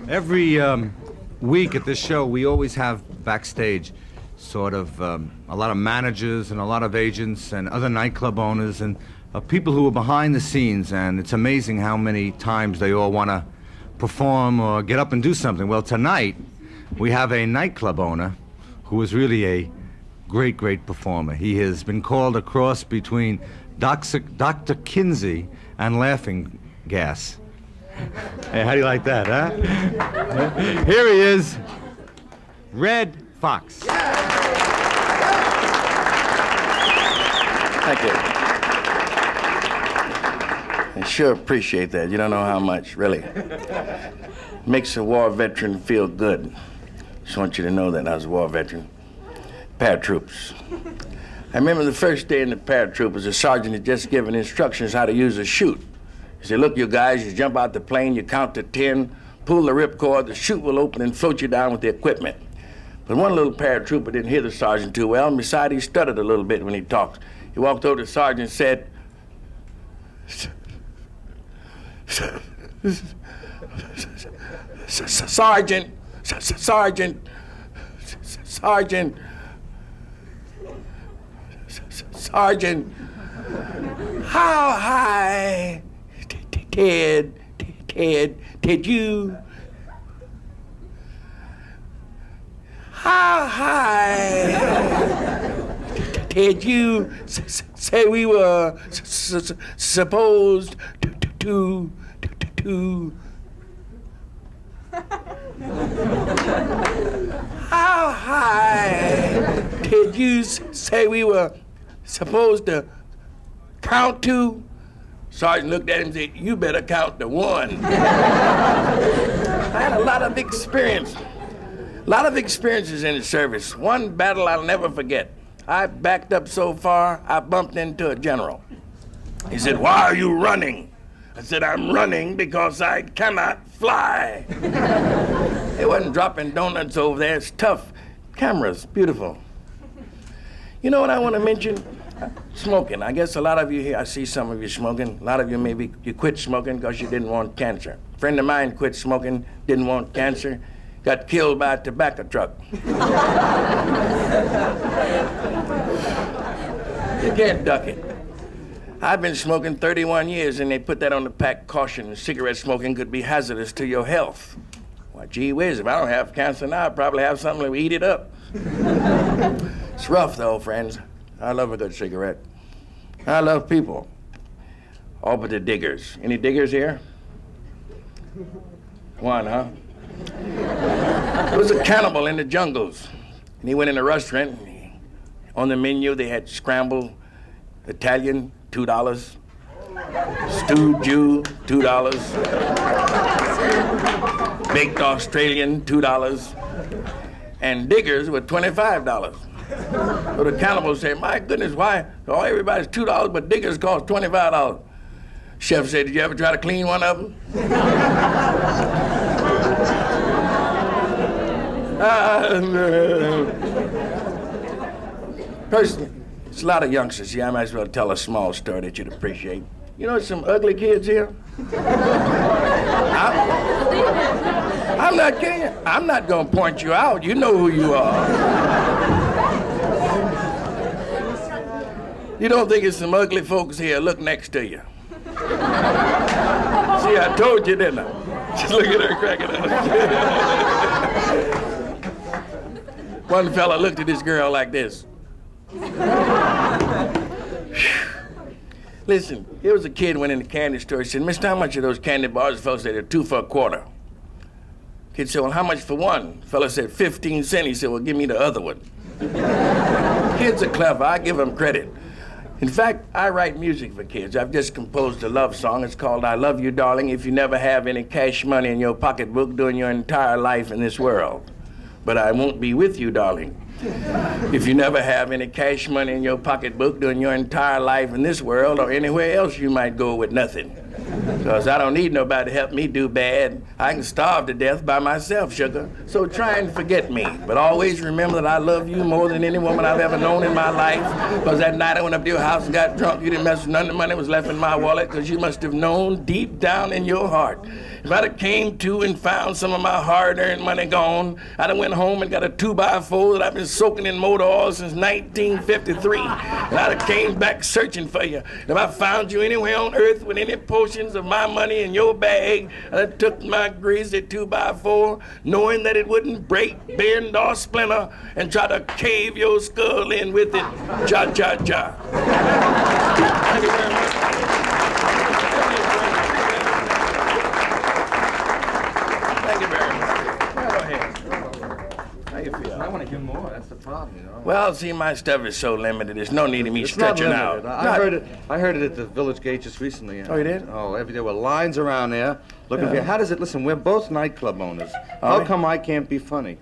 Every week at this show, we always have backstage sort of a lot of managers and a lot of agents and other nightclub owners and people who are behind the scenes, and it's amazing how many times they all want to perform or get up and do something. Well, tonight, we have a nightclub owner who is really a great, great performer. He has been called a cross between Dr. Kinsey and Laughing Gas. Hey, how do you like that, huh? Here he is, Red Foxx. Thank you. I sure appreciate that. You don't know how much, really. Makes a war veteran feel good. Just want you to know that I was a war veteran. Paratroops. I remember the first day in the paratroopers, the sergeant had just given instructions how to use a chute. He said, look, you guys, you jump out the plane, you count to 10, pull the ripcord, the chute will open and float you down with the equipment. But one little paratrooper didn't hear the sergeant too well, and besides, he stuttered a little bit when he talked. He walked over to the sergeant and said, Sergeant, how high did you? How high did you say we were supposed to? How high did you say we were supposed to count to? Sergeant looked at him and said, you better count to 1. I had a lot of experience. A lot of experiences in the service. One battle I'll never forget. I backed up so far, I bumped into a general. He said, why are you running? I said, I'm running because I cannot fly. They wasn't dropping donuts over there. It's tough. Cameras, beautiful. You know what I want to mention? Smoking. I guess a lot of you here, I see some of you smoking. A lot of you maybe you quit smoking because you didn't want cancer. A friend of mine quit smoking, didn't want cancer, got killed by a tobacco truck. You can't duck it. I've been smoking 31 years, and they put that on the pack, caution, cigarette smoking could be hazardous to your health. Why, gee whiz, if I don't have cancer now, I'd probably have something to eat it up. It's rough, though, friends. I love a good cigarette. I love people. All but the diggers. Any diggers here? One, huh? There was a cannibal in the jungles, and he went in a restaurant. On the menu, they had scrambled Italian, $2. Stewed Jew, $2. Baked Australian, $2. And diggers were $25. So the cannibal said, my goodness, why? Oh, everybody's $2, but diggers cost $25. Chef said, did you ever try to clean one of them? Personally, it's a lot of youngsters here. I might as well tell a small story that you'd appreciate. You know some ugly kids here? I'm not kidding you. I'm not going to point you out. You know who you are. You don't think it's some ugly folks here? Look next to you. See, I told you, didn't I? Just look at her cracking up. One fella looked at this girl like this. Listen, here was a kid went in the candy store. He said, mister, how much are those candy bars? The fella said, they're 2 for $0.25. Kid said, well, how much for one? The fella said, 15 cents. He said, well, give me the other one. Kids are clever. I give them credit. In fact, I write music for kids. I've just composed a love song. It's called I Love You, Darling, If You Never Have Any Cash Money in Your Pocketbook During Your Entire Life in This World. But I won't be with you, darling, if you never have any cash money in your pocketbook during your entire life in this world or anywhere else you might go with nothing. Because I don't need nobody to help me do bad. I can starve to death by myself, sugar. So try and forget me. But always remember that I love you more than any woman I've ever known in my life. Because that night I went up to your house and got drunk, you didn't mess with none of the money that was left in my wallet, because you must have known deep down in your heart. If I'd have came to and found some of my hard-earned money gone, I'd have went home and got a 2x4 that I've been soaking in motor oil since 1953. And I'd have came back searching for you. And if I found you anywhere on earth with any portions of my money in your bag, I'd have took my greasy 2x4, knowing that it wouldn't break, bend, or splinter, and try to cave your skull in with it. Cha-cha-cha. Thank you very much. Thank you very much. Go ahead. How you feel? I want to hear more. That's the problem, you know. Well, see, my stuff is so limited. There's no need of me stretching out. I heard it at the Village Gate just recently. Oh, you did? Oh, there were lines around there looking for you. How does it? Listen, we're both nightclub owners. How come I can't be funny?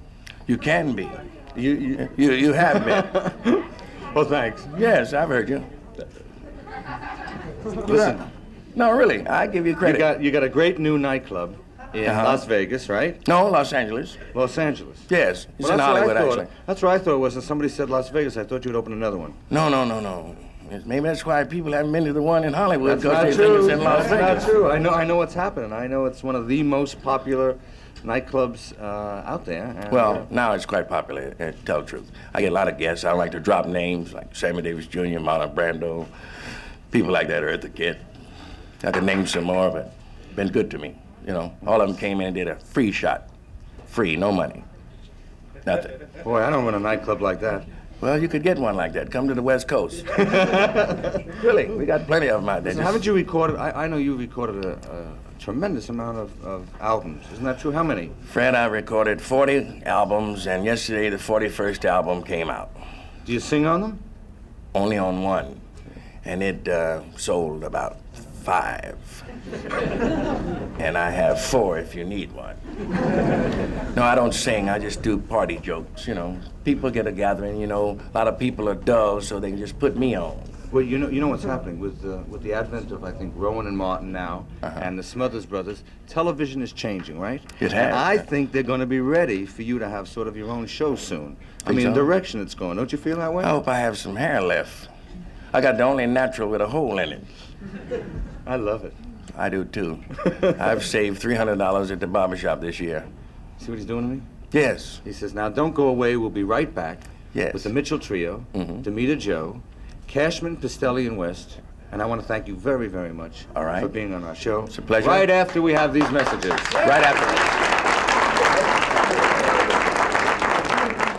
You can be. You have been. Well, thanks. Yes, I've heard you. Listen. No, really, I give you credit. You got a great new nightclub in Las Vegas, right? No, Los Angeles. Los Angeles. Yes, it's in Hollywood, actually. That's what I thought it was. And somebody said Las Vegas. I thought you'd open another one. No. Maybe that's why people haven't been to the one in Hollywood, That's because not they think true. it's in Las Vegas. That's not true. I know what's happening. I know it's one of the most popular nightclubs out there. And, Well, now it's quite popular, to tell the truth. I get a lot of guests. I like to drop names like Sammy Davis Jr., Marlon Brando, people like that, Eartha Kitt. I could name some more, but been good to me. You know, all of them came in and did a free shot. Free, no money. Nothing. Boy, I don't run a nightclub like that. Well, you could get one like that. Come to the West Coast. Really, we got plenty of them out there. So haven't you recorded? I know you recorded a tremendous amount of albums. Isn't that true? How many? Fred, I recorded 40 albums, and yesterday the 41st album came out. Do you sing on them? Only on one, and it sold about 5. And I have 4 if you need one. No, I don't sing. I just do party jokes, you know. People get a gathering, you know. A lot of people are dull, so they can just put me on. Well, you know what's happening with the advent of, I think, Rowan and Martin now, and the Smothers Brothers. Television is changing, right? It has. And I think they're going to be ready for you to have sort of your own show soon. I mean, so? the direction it's going. Don't you feel that way? I hope I have some hair left. I got the only natural with a hole in it. I love it. I do too. I've saved $300 at the barbershop this year. See what he's doing to me? Yes. He says, now don't go away. We'll be right back. Yes. With the Mitchell Trio, Demita Joe, Cashman, Pistelli, and West. And I want to thank you very, very much All right. for being on our show. It's a pleasure. Right after we have these messages. Right after.